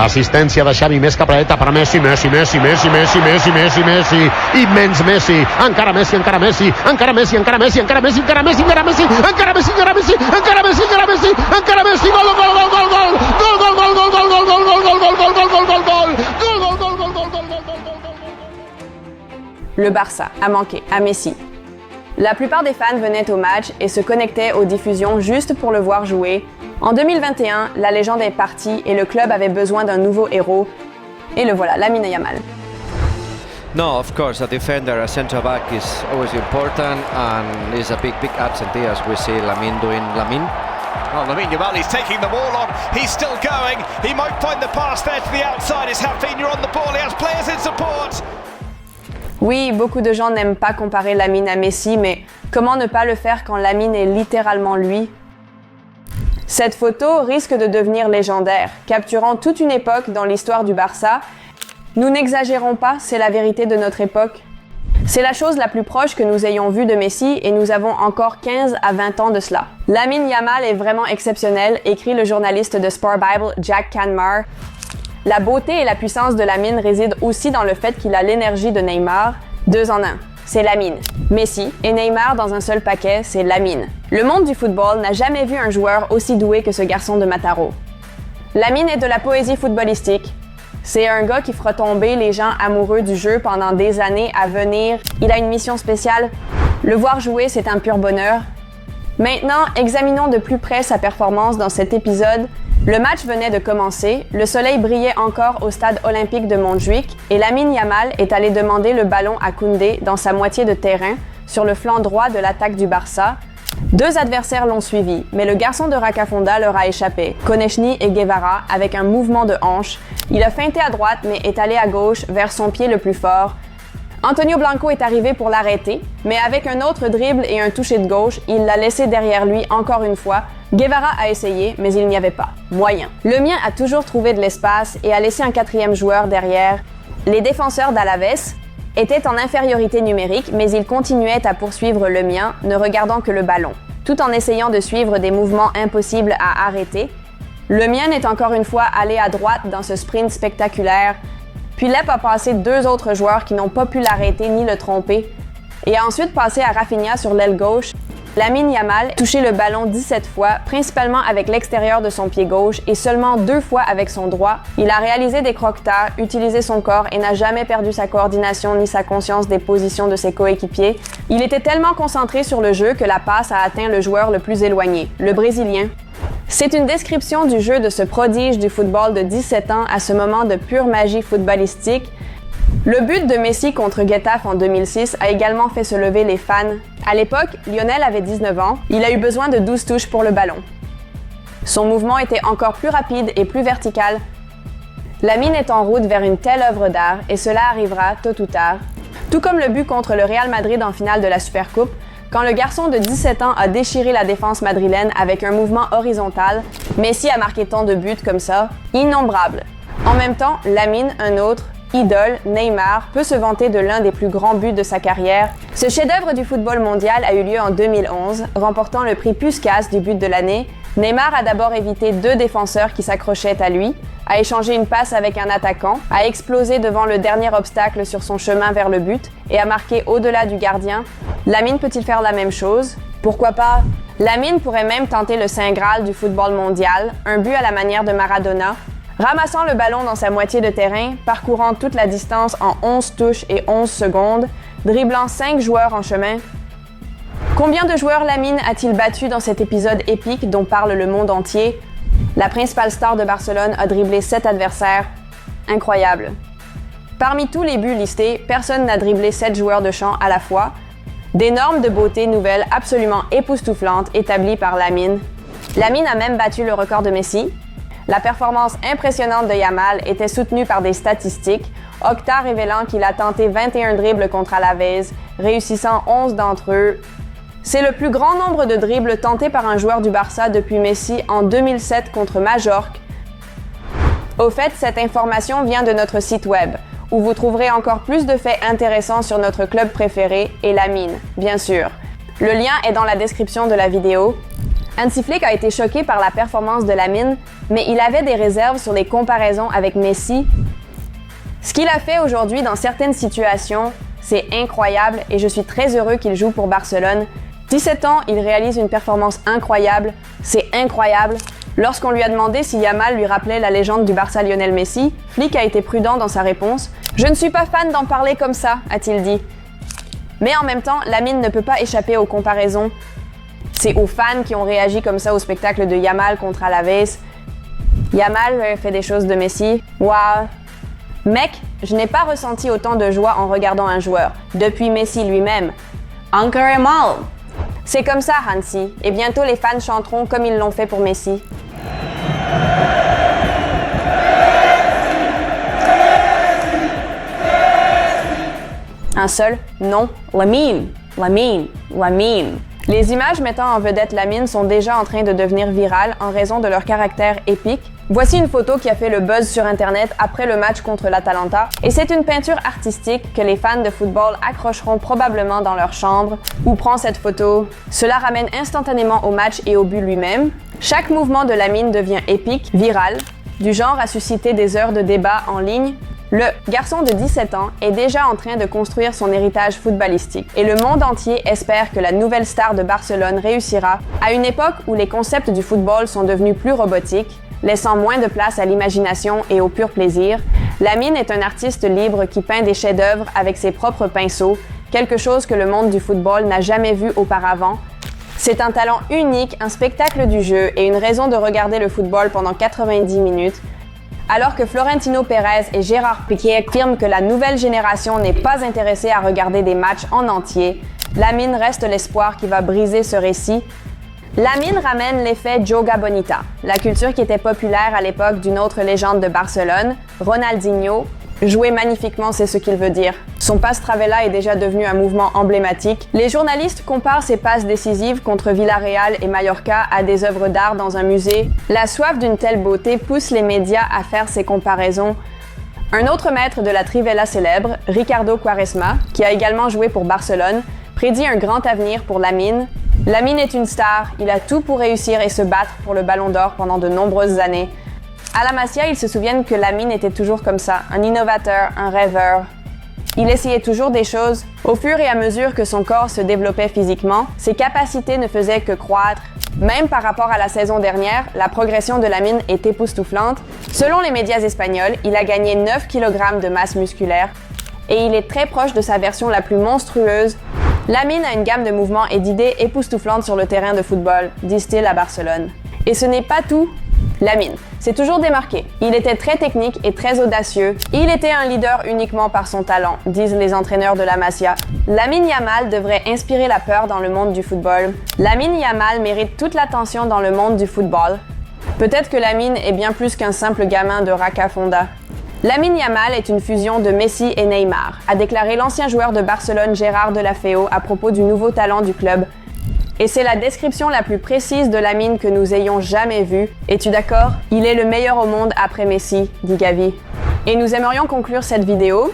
Assistència de Xavi, més capreta per Messi, Messi, immens Messi, encara Messi, encara Messi, encara Messi, encara Messi, encara Messi, encara Messi, encara Messi, encara Messi, encara Messi, encara Messi, encara Messi, encara Messi, gol, gol, gol, gol, gol, gol, gol, gol, gol, gol, gol, gol, gol, gol, gol, gol, gol, gol. Le Barça a manqué à Messi. La plupart des fans venaient au match et se connectaient aux diffusions juste pour le voir jouer. En 2021, la légende est partie et le club avait besoin d'un nouveau héros. Et le voilà, Lamine Yamal. No, of course, a defender, a centre-back is always important and is a big absentee as we see Lamine doing Lamine. Oh, Lamine Yamal, he's taking the ball on, he's still going, he might find the pass there to the outside, it's Rafinha on the ball, he has players in support. Oui, beaucoup de gens n'aiment pas comparer Lamine à Messi, mais comment ne pas le faire quand Lamine est littéralement lui? Cette photo risque de devenir légendaire, capturant toute une époque dans l'histoire du Barça. Nous n'exagérons pas, c'est la vérité de notre époque. C'est la chose la plus proche que nous ayons vue de Messi et nous avons encore 15 à 20 ans de cela. Lamine Yamal est vraiment exceptionnel, écrit le journaliste de Sport Bible Jack Canmar. La beauté et la puissance de Lamine résident aussi dans le fait qu'il a l'énergie de Neymar. 2 en 1, c'est Lamine. Messi et Neymar dans un seul paquet, c'est Lamine. Le monde du football n'a jamais vu un joueur aussi doué que ce garçon de Mataro. Lamine est de la poésie footballistique. C'est un gars qui fera tomber les gens amoureux du jeu pendant des années à venir. Il a une mission spéciale. Le voir jouer, c'est un pur bonheur. Maintenant, examinons de plus près sa performance dans cet épisode. Le match venait de commencer, le soleil brillait encore au stade olympique de Montjuïc et Lamine Yamal est allé demander le ballon à Koundé dans sa moitié de terrain, sur le flanc droit de l'attaque du Barça. 2 adversaires l'ont suivi, mais le garçon de Rakafonda leur a échappé, Konechny et Guevara, avec un mouvement de hanche. Il a feinté à droite mais est allé à gauche vers son pied le plus fort. Antonio Blanco est arrivé pour l'arrêter, mais avec un autre dribble et un toucher de gauche, il l'a laissé derrière lui encore une fois. Guevara a essayé, mais il n'y avait pas. Moyen. Le mien a toujours trouvé de l'espace et a laissé un 4e joueur derrière. Les défenseurs d'Alaves étaient en infériorité numérique, mais ils continuaient à poursuivre le mien, ne regardant que le ballon, tout en essayant de suivre des mouvements impossibles à arrêter. Le mien est encore une fois allé à droite dans ce sprint spectaculaire, puis Lep a passé 2 autres joueurs qui n'ont pas pu l'arrêter ni le tromper, et a ensuite passé à Rafinha sur l'aile gauche. Lamine Yamal a touché le ballon 17 fois, principalement avec l'extérieur de son pied gauche et seulement 2 fois avec son droit. Il a réalisé des croquetas, utilisé son corps et n'a jamais perdu sa coordination ni sa conscience des positions de ses coéquipiers. Il était tellement concentré sur le jeu que la passe a atteint le joueur le plus éloigné, le Brésilien. C'est une description du jeu de ce prodige du football de 17 ans à ce moment de pure magie footballistique. Le but de Messi contre Getafe en 2006 a également fait se lever les fans. À l'époque, Lionel avait 19 ans, il a eu besoin de 12 touches pour le ballon. Son mouvement était encore plus rapide et plus vertical. Lamine est en route vers une telle œuvre d'art et cela arrivera tôt ou tard. Tout comme le but contre le Real Madrid en finale de la Supercoupe, quand le garçon de 17 ans a déchiré la défense madrilène avec un mouvement horizontal, Messi a marqué tant de buts comme ça, innombrables. En même temps, Lamine, un autre, idole, Neymar, peut se vanter de l'un des plus grands buts de sa carrière. Ce chef-d'œuvre du football mondial a eu lieu en 2011, remportant le prix Puskás du but de l'année. Neymar a d'abord évité 2 défenseurs qui s'accrochaient à lui, a échangé une passe avec un attaquant, a explosé devant le dernier obstacle sur son chemin vers le but et a marqué au-delà du gardien. Lamine peut-il faire la même chose? Pourquoi pas? Lamine pourrait même tenter le Saint Graal du football mondial, un but à la manière de Maradona, ramassant le ballon dans sa moitié de terrain, parcourant toute la distance en 11 touches et 11 secondes, dribblant 5 joueurs en chemin. Combien de joueurs Lamine a-t-il battu dans cet épisode épique dont parle le monde entier? La principale star de Barcelone a dribblé 7 adversaires. Incroyable. Parmi tous les buts listés, personne n'a dribblé 7 joueurs de champ à la fois. Des normes de beauté nouvelles absolument époustouflantes établies par Lamine. Lamine a même battu le record de Messi. La performance impressionnante de Yamal était soutenue par des statistiques, Octa révélant qu'il a tenté 21 dribbles contre Alavés, réussissant 11 d'entre eux. C'est le plus grand nombre de dribbles tentés par un joueur du Barça depuis Messi en 2007 contre Majorque. Au fait, cette information vient de notre site web, où vous trouverez encore plus de faits intéressants sur notre club préféré et Lamine, bien sûr. Le lien est dans la description de la vidéo. Hansi Flick a été choqué par la performance de Lamine, mais il avait des réserves sur les comparaisons avec Messi. Ce qu'il a fait aujourd'hui dans certaines situations, c'est incroyable et je suis très heureux qu'il joue pour Barcelone. 17 ans, il réalise une performance incroyable, c'est incroyable. Lorsqu'on lui a demandé si Yamal lui rappelait la légende du Barça Lionel Messi, Flick a été prudent dans sa réponse. « Je ne suis pas fan d'en parler comme ça », a-t-il dit. Mais en même temps, Lamine ne peut pas échapper aux comparaisons. C'est aux fans qui ont réagi comme ça au spectacle de Yamal contre Alaves. Yamal fait des choses de Messi. Waouh! Mec, je n'ai pas ressenti autant de joie en regardant un joueur, depuis Messi lui-même. Encore mal! C'est comme ça, Hansi, et bientôt les fans chanteront comme ils l'ont fait pour Messi. Un seul? Non. Lamine. Lamine. Lamine. Les images mettant en vedette Lamine sont déjà en train de devenir virales en raison de leur caractère épique. Voici une photo qui a fait le buzz sur Internet après le match contre l'Atalanta. Et c'est une peinture artistique que les fans de football accrocheront probablement dans leur chambre. Où prend cette photo? Cela ramène instantanément au match et au but lui-même. Chaque mouvement de Lamine devient épique, viral, du genre à susciter des heures de débat en ligne. Le garçon de 17 ans est déjà en train de construire son héritage footballistique et le monde entier espère que la nouvelle star de Barcelone réussira à une époque où les concepts du football sont devenus plus robotiques, laissant moins de place à l'imagination et au pur plaisir. Lamine est un artiste libre qui peint des chefs-d'œuvre avec ses propres pinceaux, quelque chose que le monde du football n'a jamais vu auparavant. C'est un talent unique, un spectacle du jeu et une raison de regarder le football pendant 90 minutes. Alors que Florentino Pérez et Gérard Piqué affirment que la nouvelle génération n'est pas intéressée à regarder des matchs en entier, Lamine reste l'espoir qui va briser ce récit. Lamine ramène l'effet Joga Bonita, la culture qui était populaire à l'époque d'une autre légende de Barcelone, Ronaldinho. Jouer magnifiquement, c'est ce qu'il veut dire. Son passe Travella est déjà devenu un mouvement emblématique. Les journalistes comparent ses passes décisives contre Villarreal et Mallorca à des œuvres d'art dans un musée. La soif d'une telle beauté pousse les médias à faire ces comparaisons. Un autre maître de la Trivella célèbre, Ricardo Quaresma, qui a également joué pour Barcelone, prédit un grand avenir pour Lamine. Lamine est une star, il a tout pour réussir et se battre pour le Ballon d'Or pendant de nombreuses années. À la Masia, ils se souviennent que Lamine était toujours comme ça, un innovateur, un rêveur. Il essayait toujours des choses. Au fur et à mesure que son corps se développait physiquement, ses capacités ne faisaient que croître. Même par rapport à la saison dernière, la progression de Lamine est époustouflante. Selon les médias espagnols, il a gagné 9 kg de masse musculaire et il est très proche de sa version la plus monstrueuse. Lamine a une gamme de mouvements et d'idées époustouflantes sur le terrain de football, disent-ils à Barcelone. Et ce n'est pas tout. Lamine s'est toujours démarqué. Il était très technique et très audacieux. Il était un leader uniquement par son talent, disent les entraîneurs de la Masia. Lamine Yamal devrait inspirer la peur dans le monde du football. Lamine Yamal mérite toute l'attention dans le monde du football. Peut-être que Lamine est bien plus qu'un simple gamin de Racafonda. Lamine Yamal est une fusion de Messi et Neymar, a déclaré l'ancien joueur de Barcelone Gérard Deulofeu à propos du nouveau talent du club. Et c'est la description la plus précise de Lamine que nous ayons jamais vue. Es-tu d'accord? Il est le meilleur au monde après Messi, dit Gavi. Et nous aimerions conclure cette vidéo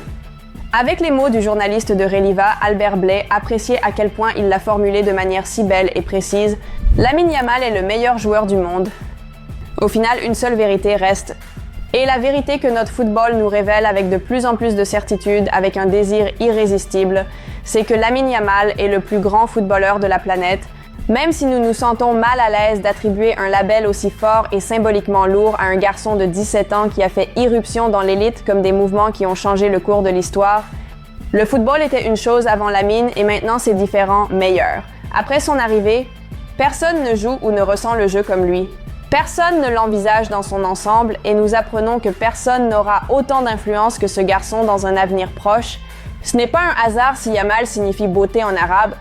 avec les mots du journaliste de Reliva, Albert Blay, apprécié à quel point il l'a formulé de manière si belle et précise. Lamine Yamal est le meilleur joueur du monde. Au final, une seule vérité reste. Et la vérité que notre football nous révèle avec de plus en plus de certitude, avec un désir irrésistible, c'est que Lamine Yamal est le plus grand footballeur de la planète. Même si nous nous sentons mal à l'aise d'attribuer un label aussi fort et symboliquement lourd à un garçon de 17 ans qui a fait irruption dans l'élite comme des mouvements qui ont changé le cours de l'histoire, le football était une chose avant Lamine et maintenant c'est différent, meilleur. Après son arrivée, personne ne joue ou ne ressent le jeu comme lui. Personne ne l'envisage dans son ensemble et nous apprenons que personne n'aura autant d'influence que ce garçon dans un avenir proche. Ce n'est pas un hasard si Yamal signifie beauté en arabe.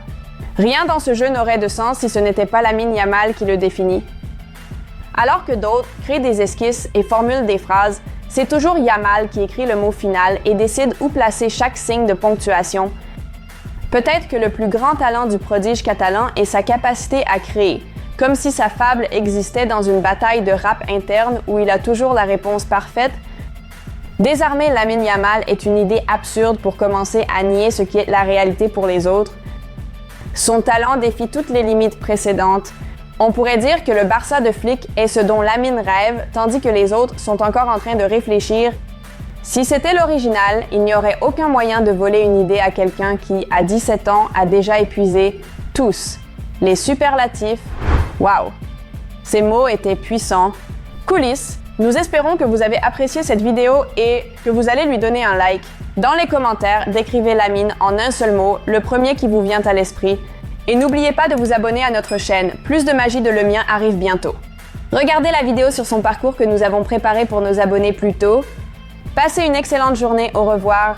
Rien dans ce jeu n'aurait de sens si ce n'était pas Lamine Yamal qui le définit. Alors que d'autres créent des esquisses et formulent des phrases, c'est toujours Yamal qui écrit le mot final et décide où placer chaque signe de ponctuation. Peut-être que le plus grand talent du prodige catalan est sa capacité à créer, comme si sa fable existait dans une bataille de rap interne où il a toujours la réponse parfaite. Désarmer Lamine Yamal est une idée absurde pour commencer à nier ce qui est la réalité pour les autres. Son talent défie toutes les limites précédentes. On pourrait dire que le Barça de flic est ce dont Lamine rêve, tandis que les autres sont encore en train de réfléchir. Si c'était l'original, il n'y aurait aucun moyen de voler une idée à quelqu'un qui, à 17 ans, a déjà épuisé tous les superlatifs. Waouh! Ces mots étaient puissants. Coulisses, nous espérons que vous avez apprécié cette vidéo et que vous allez lui donner un like. Dans les commentaires, décrivez Lamine en un seul mot, le premier qui vous vient à l'esprit. Et n'oubliez pas de vous abonner à notre chaîne, Plus de magie de Lemien arrive bientôt. Regardez la vidéo sur son parcours que nous avons préparé pour nos abonnés plus tôt. Passez une excellente journée, au revoir.